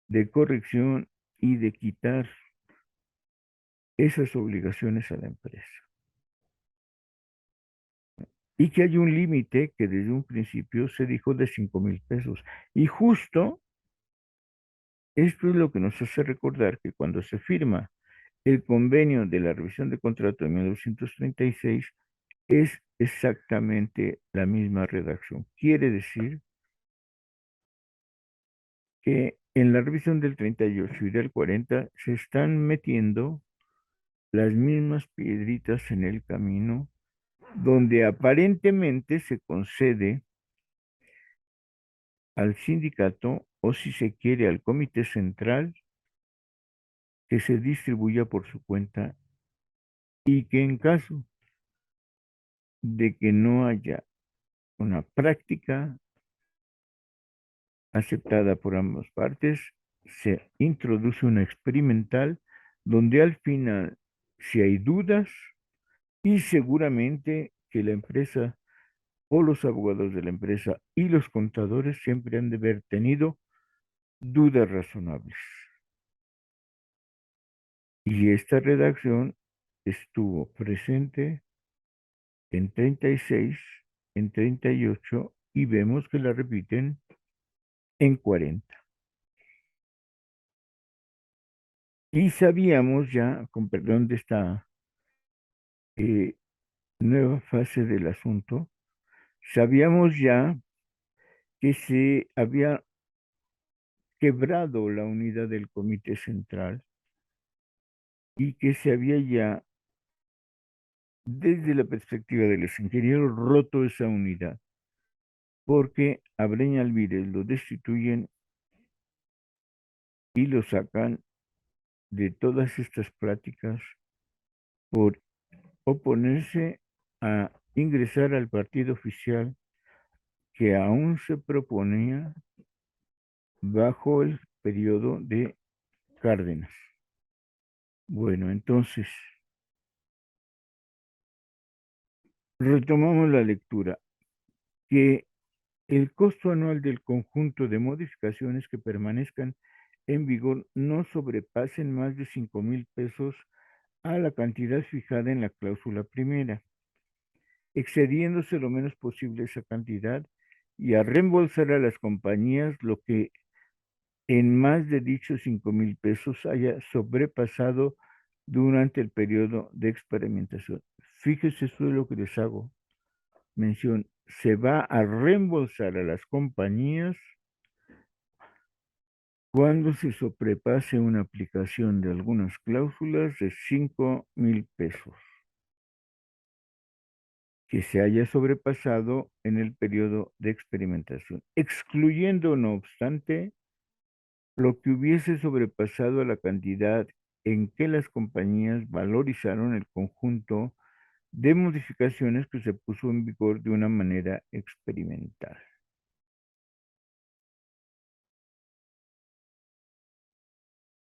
de corrección y de quitar esas obligaciones a la empresa. Y que hay un límite que desde un principio se dijo de 5,000 pesos. Y justo esto es lo que nos hace recordar que cuando se firma el convenio de la revisión de contrato de 1936 es exactamente la misma redacción. Quiere decir que en la revisión del 38 y del 40 se están metiendo las mismas piedritas en el camino, donde aparentemente se concede al sindicato o, si se quiere, al comité central, que se distribuya por su cuenta y que en caso de que no haya una práctica aceptada por ambas partes, se introduce una experimental donde al final, si hay dudas, y seguramente que la empresa o los abogados de la empresa y los contadores siempre han de haber tenido dudas razonables. Y esta redacción estuvo presente en 36, en 38 y vemos que la repiten en 40. Y sabíamos ya, con perdón de esta eh, nueva fase del asunto, sabíamos ya que se había quebrado la unidad del comité central y que se había ya, desde la perspectiva de los ingenieros, roto esa unidad, porque a Breña Alvírez lo destituyen y lo sacan de todas estas pláticas por oponerse a ingresar al partido oficial que aún se proponía bajo el periodo de Cárdenas. Bueno, entonces, retomamos la lectura, que el costo anual del conjunto de modificaciones que permanezcan en vigor no sobrepasen más de 5,000 pesos a la cantidad fijada en la cláusula primera, excediéndose lo menos posible esa cantidad y a reembolsar a las compañías lo que en más de dichos 5,000 pesos haya sobrepasado durante el periodo de experimentación. Fíjese, eso es lo que les hago mención. Se va a reembolsar a las compañías cuando se sobrepase una aplicación de algunas cláusulas de 5,000 pesos que se haya sobrepasado en el periodo de experimentación, excluyendo, no obstante, lo que hubiese sobrepasado a la cantidad en que las compañías valorizaron el conjunto de modificaciones que se puso en vigor de una manera experimental.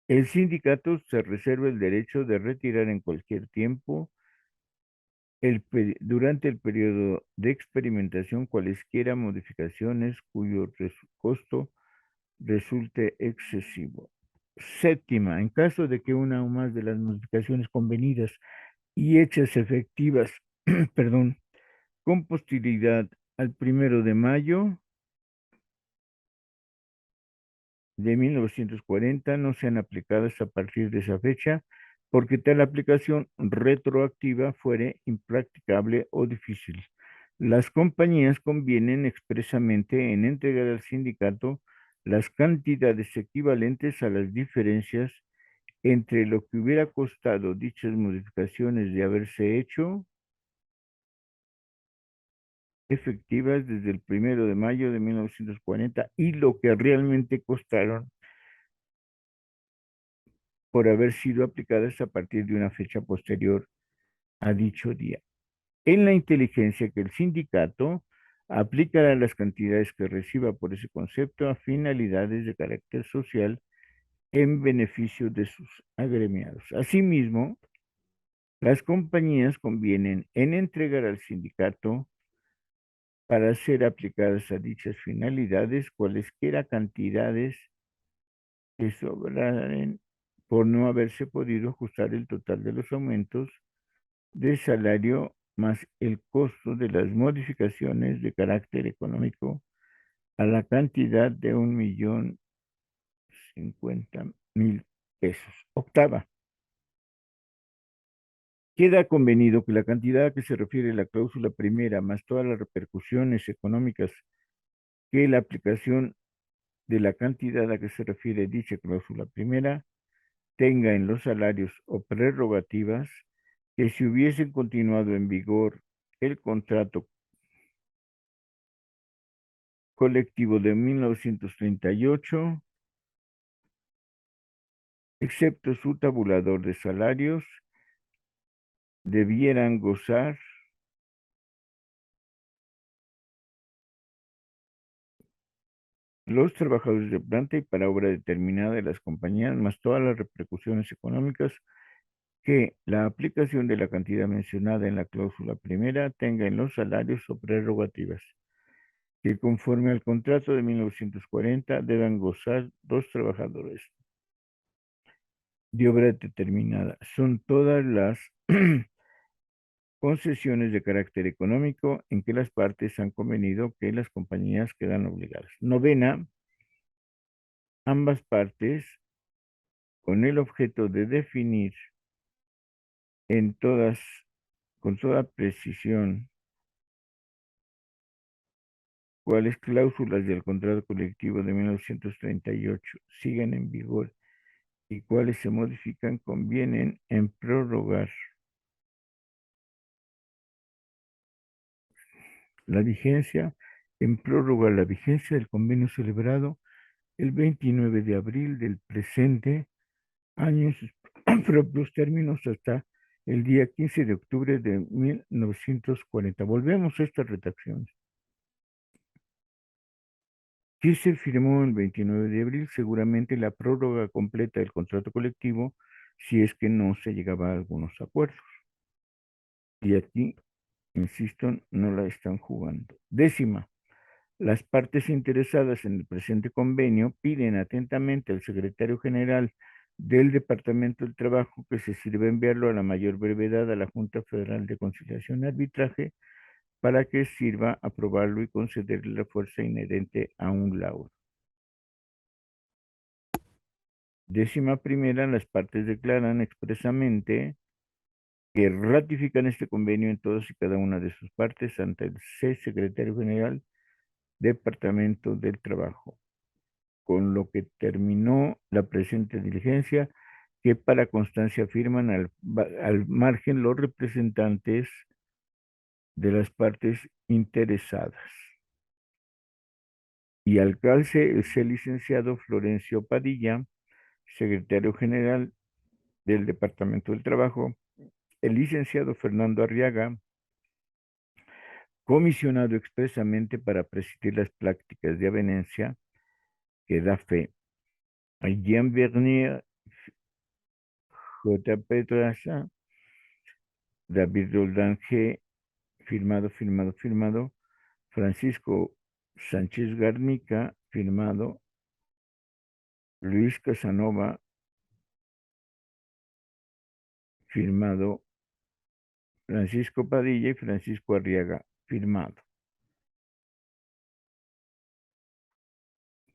El sindicato se reserva el derecho de retirar en cualquier tiempo durante el periodo de experimentación cualesquiera modificaciones cuyo costo resulte excesivo. Séptima, en caso de que una o más de las modificaciones convenidas y hechas efectivas, perdón, con posterioridad al 1 de mayo de 1940 no sean aplicadas a partir de esa fecha, porque tal aplicación retroactiva fuere impracticable o difícil. Las compañías convienen expresamente en entregar al sindicato las cantidades equivalentes a las diferencias entre lo que hubiera costado dichas modificaciones de haberse hecho efectivas desde el 1 de mayo de 1940 y lo que realmente costaron por haber sido aplicadas a partir de una fecha posterior a dicho día. En la inteligencia que el sindicato aplicará las cantidades que reciba por ese concepto a finalidades de carácter social en beneficio de sus agremiados. Asimismo, las compañías convienen en entregar al sindicato para ser aplicadas a dichas finalidades cualesquiera cantidades que sobraren por no haberse podido ajustar el total de los aumentos de salario más el costo de las modificaciones de carácter económico a la cantidad de 1.050.000 pesos. Octava, queda convenido que la cantidad a que se refiere la cláusula primera más todas las repercusiones económicas que la aplicación de la cantidad a que se refiere dicha cláusula primera tenga en los salarios o prerrogativas que si hubiesen continuado en vigor el contrato colectivo de 1938, excepto su tabulador de salarios, debieran gozar los trabajadores de planta y para obra determinada de las compañías, más todas las repercusiones económicas que la aplicación de la cantidad mencionada en la cláusula primera tenga en los salarios o prerrogativas, que conforme al contrato de 1940 deban gozar dos trabajadores de obra determinada. Son todas las concesiones de carácter económico en que las partes han convenido que las compañías quedan obligadas. Novena, ambas partes, con el objeto de definir en todas, con toda precisión, cuáles cláusulas del contrato colectivo de 1938 siguen en vigor y cuáles se modifican, convienen en prorrogar la vigencia, la vigencia del convenio celebrado el 29 de abril del presente año en sus propios términos hasta el día 15 de octubre de 1940. Volvemos a estas redacciones. Si se firmó el 29 de abril, seguramente la prórroga completa del contrato colectivo, si es que no se llegaba a algunos acuerdos. Y aquí, insisto, no la están jugando. Décima, las partes interesadas en el presente convenio piden atentamente al secretario general del Departamento del Trabajo que se sirva enviarlo a la mayor brevedad a la Junta Federal de Conciliación y Arbitraje para que sirva aprobarlo y concederle la fuerza inherente a un laudo. Décima primera, las partes declaran expresamente que ratifican este convenio en todas y cada una de sus partes ante el Secretario General Departamento del Trabajo, con lo que terminó la presente diligencia, que para constancia firman al margen los representantes de las partes interesadas. Y al calce es el licenciado Florencio Padilla, secretario general del Departamento del Trabajo, el licenciado Fernando Arriaga, comisionado expresamente para presidir las prácticas de avenencia que da fe a Jean Bernier, J. Pedraza, David Roldán G., firmado, Francisco Sánchez Garnica, firmado, Luis Casanova, firmado, Francisco Padilla y Francisco Arriaga, firmado.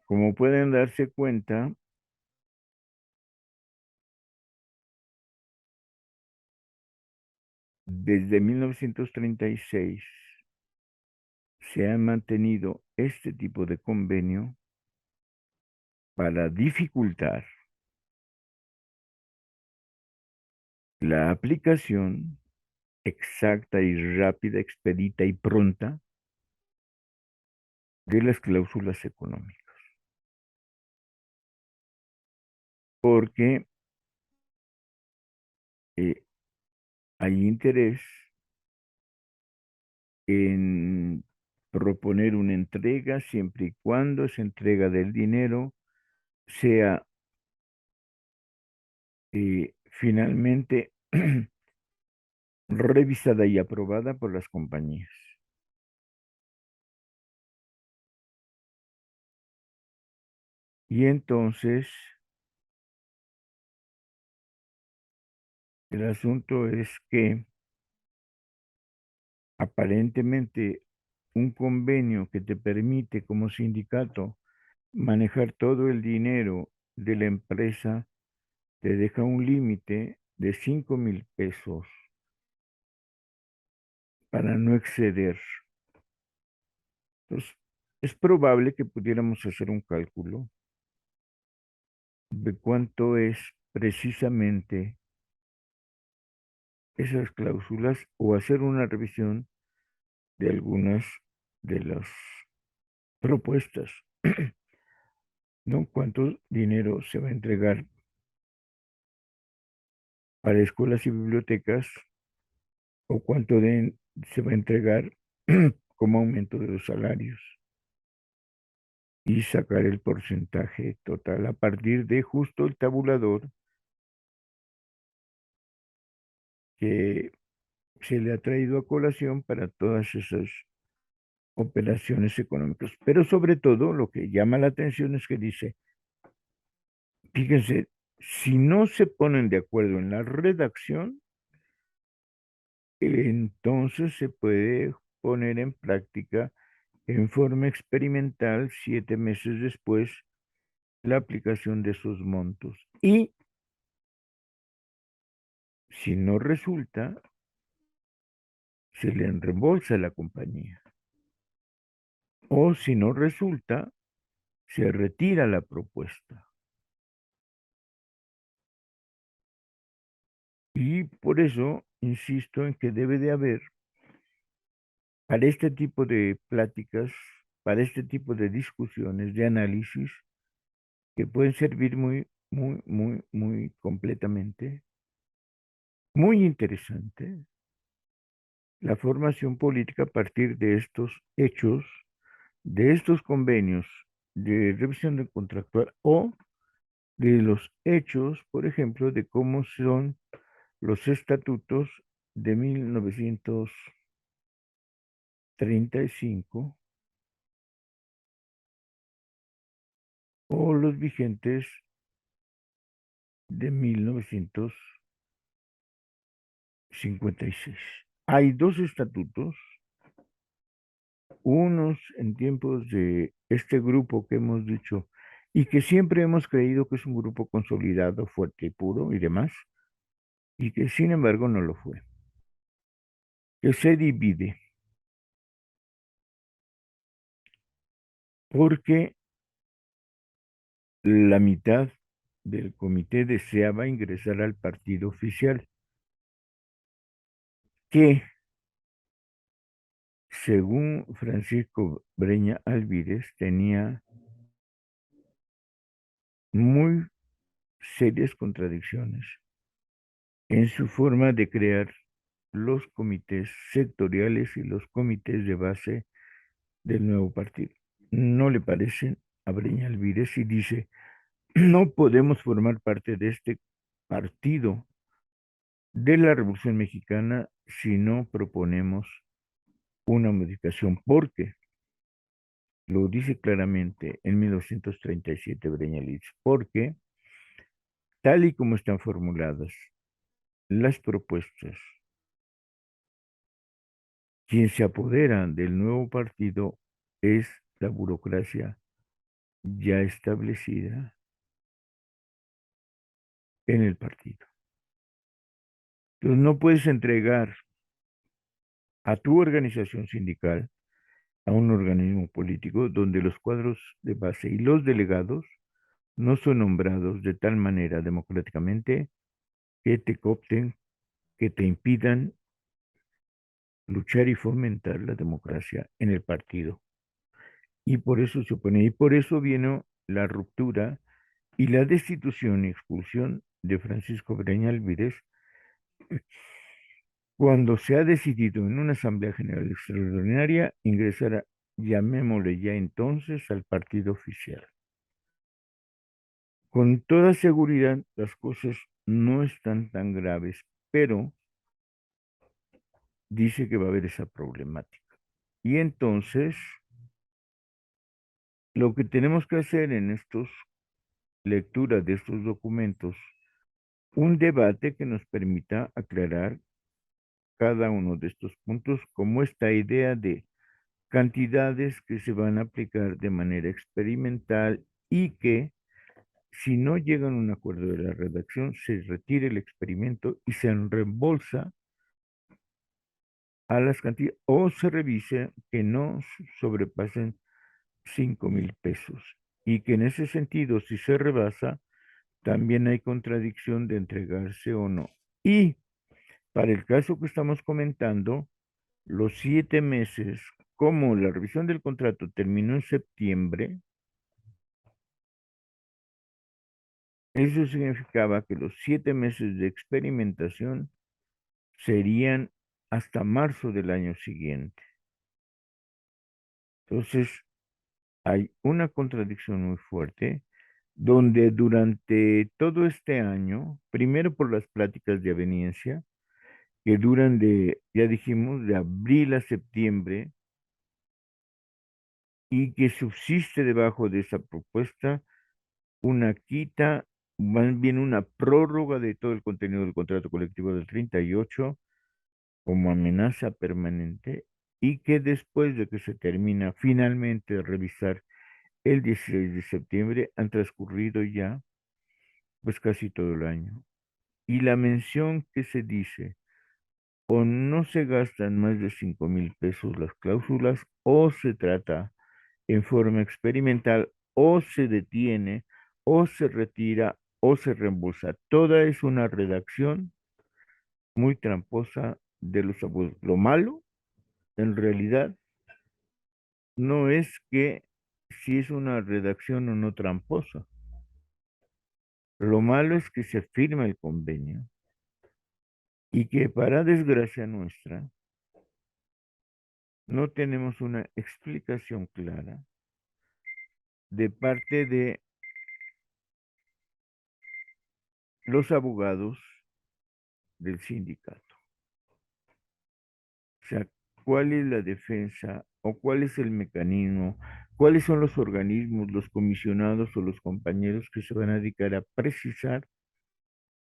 Como pueden darse cuenta, desde 1936 se ha mantenido este tipo de convenio para dificultar la aplicación exacta y rápida, expedita y pronta de las cláusulas económicas, porque eh, hay interés en proponer una entrega siempre y cuando esa entrega del dinero sea finalmente revisada y aprobada por las compañías. Y entonces el asunto es que aparentemente un convenio que te permite como sindicato manejar todo el dinero de la empresa te deja un límite de 5,000 pesos para no exceder. Entonces, es probable que pudiéramos hacer un cálculo de cuánto es precisamente esas cláusulas o hacer una revisión de algunas de las propuestas, ¿no? ¿Cuánto dinero se va a entregar para escuelas y bibliotecas o se va a entregar como aumento de los salarios? Y sacar el porcentaje total a partir de justo el tabulador que se le ha traído a colación para todas esas operaciones económicas. Pero sobre todo lo que llama la atención es que dice, fíjense, si no se ponen de acuerdo en la redacción, entonces se puede poner en práctica en forma experimental 7 meses después la aplicación de esos montos. Y si no resulta, se le reembolsa a la compañía. O si no resulta, se retira la propuesta. Y por eso insisto en que debe de haber, para este tipo de pláticas, para este tipo de discusiones, de análisis, que pueden servir muy, muy, muy, muy completamente, muy interesante, la formación política a partir de estos hechos, de estos convenios de revisión del contractual o de los hechos, por ejemplo, de cómo son los estatutos de 1935 o los vigentes de 1956. Hay dos estatutos, unos en tiempos de este grupo que hemos dicho y que siempre hemos creído que es un grupo consolidado, fuerte y puro y demás, y que sin embargo no lo fue, que se divide porque la mitad del comité deseaba ingresar al partido oficial, que según Francisco Breña Alvírez tenía muy serias contradicciones en su forma de crear los comités sectoriales y los comités de base del nuevo partido. No le parecen a Breña Alvírez y dice, no podemos formar parte de este partido de la Revolución Mexicana si no proponemos una modificación, porque lo dice claramente en 1937 Breña Alvírez, porque tal y como están formuladas las propuestas, quien se apodera del nuevo partido es la burocracia ya establecida en el partido. Entonces no puedes entregar a tu organización sindical a un organismo político donde los cuadros de base y los delegados no son nombrados de tal manera democráticamente que te coopten, que te impidan luchar y fomentar la democracia en el partido. Y por eso se opone, y por eso vino la ruptura y la destitución y expulsión de Francisco Breña Alvírez cuando se ha decidido en una Asamblea General Extraordinaria ingresar a, llamémosle ya entonces, al partido oficial. Con toda seguridad las cosas no están tan graves, pero dice que va a haber esa problemática. Y entonces, lo que tenemos que hacer en estos lecturas de estos documentos, un debate que nos permita aclarar cada uno de estos puntos, como esta idea de cantidades que se van a aplicar de manera experimental y que si no llegan a un acuerdo de la redacción, se retire el experimento y se reembolsa a las cantidades o se revise que no sobrepasen 5,000 pesos y que en ese sentido, si se rebasa, también hay contradicción de entregarse o no. Y para el caso que estamos comentando, los 7 meses, como la revisión del contrato terminó en septiembre, eso significaba que los 7 meses de experimentación serían hasta marzo del año siguiente. Entonces, hay una contradicción muy fuerte donde durante todo este año, primero por las pláticas de aveniencia, que duran de, ya dijimos, de abril a septiembre, y que subsiste debajo de esa propuesta una quita, más bien una prórroga de todo el contenido del contrato colectivo del 38 como amenaza permanente y que después de que se termina finalmente de revisar el 16 de septiembre han transcurrido ya pues casi todo el año. Y la mención que se dice, o no se gastan más de 5,000 pesos las cláusulas, o se trata en forma experimental, o se detiene, o se retira, o se reembolsa. Toda es una redacción muy tramposa de los abusos. Lo malo, en realidad, no es que si es una redacción o no tramposa. Lo malo es que se firma el convenio y que para desgracia nuestra no tenemos una explicación clara de parte de los abogados del sindicato. O sea, ¿cuál es la defensa o cuál es el mecanismo? ¿Cuáles son los organismos, los comisionados o los compañeros que se van a dedicar a precisar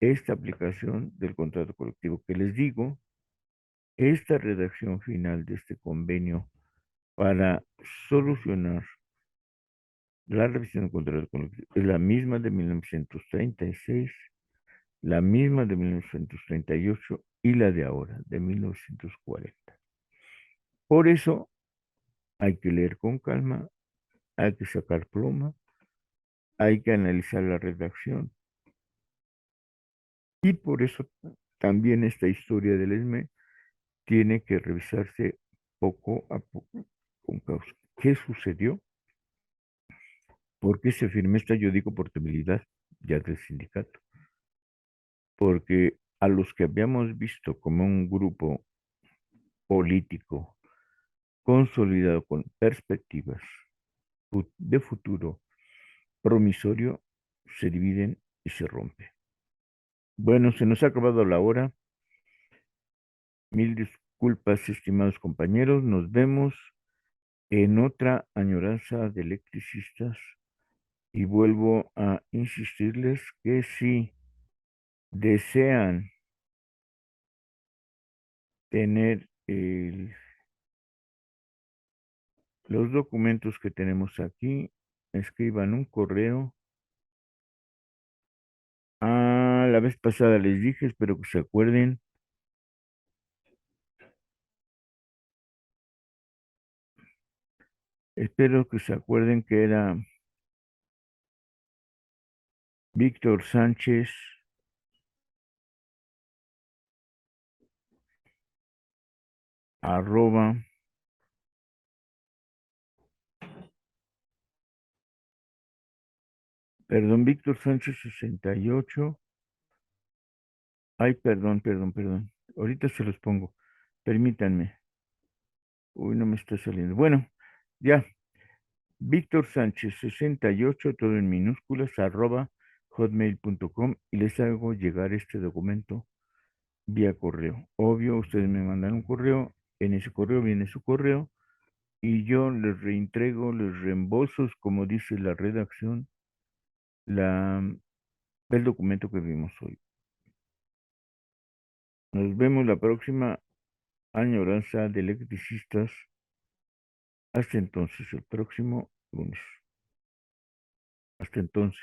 esta aplicación del contrato colectivo? Que les digo, esta redacción final de este convenio para solucionar la revisión del contrato colectivo es la misma de 1936, la misma de 1938 y la de ahora, de 1940. Por eso hay que leer con calma, hay que sacar pluma, hay que analizar la redacción y por eso también esta historia del ESME tiene que revisarse poco a poco con causa. ¿Qué sucedió? ¿Por qué se firmó esta, yo digo, portabilidad ya del sindicato? Porque a los que habíamos visto como un grupo político consolidado con perspectivas de futuro promisorio, se dividen y se rompe. Bueno, se nos ha acabado la hora. Mil disculpas, estimados compañeros. Nos vemos en otra añoranza de electricistas y vuelvo a insistirles que si desean tener los documentos que tenemos aquí, escriban un correo. Ah, la vez pasada les dije, espero que se acuerden, Espero que se acuerden que era Víctor Sánchez arroba perdón, Víctor Sánchez 68. Ay, perdón. Ahorita se los pongo. Permítanme. Uy, no me está saliendo. Bueno, ya. Víctor Sánchez 68, todo en minúsculas, arroba hotmail.com y les hago llegar este documento vía correo. Obvio, ustedes me mandan un correo, en ese correo viene su correo y yo les reintrego, les reembolso, como dice la redacción, la, el documento que vimos hoy. Nos vemos la próxima añoranza de electricistas. Hasta entonces, el próximo lunes. Hasta entonces.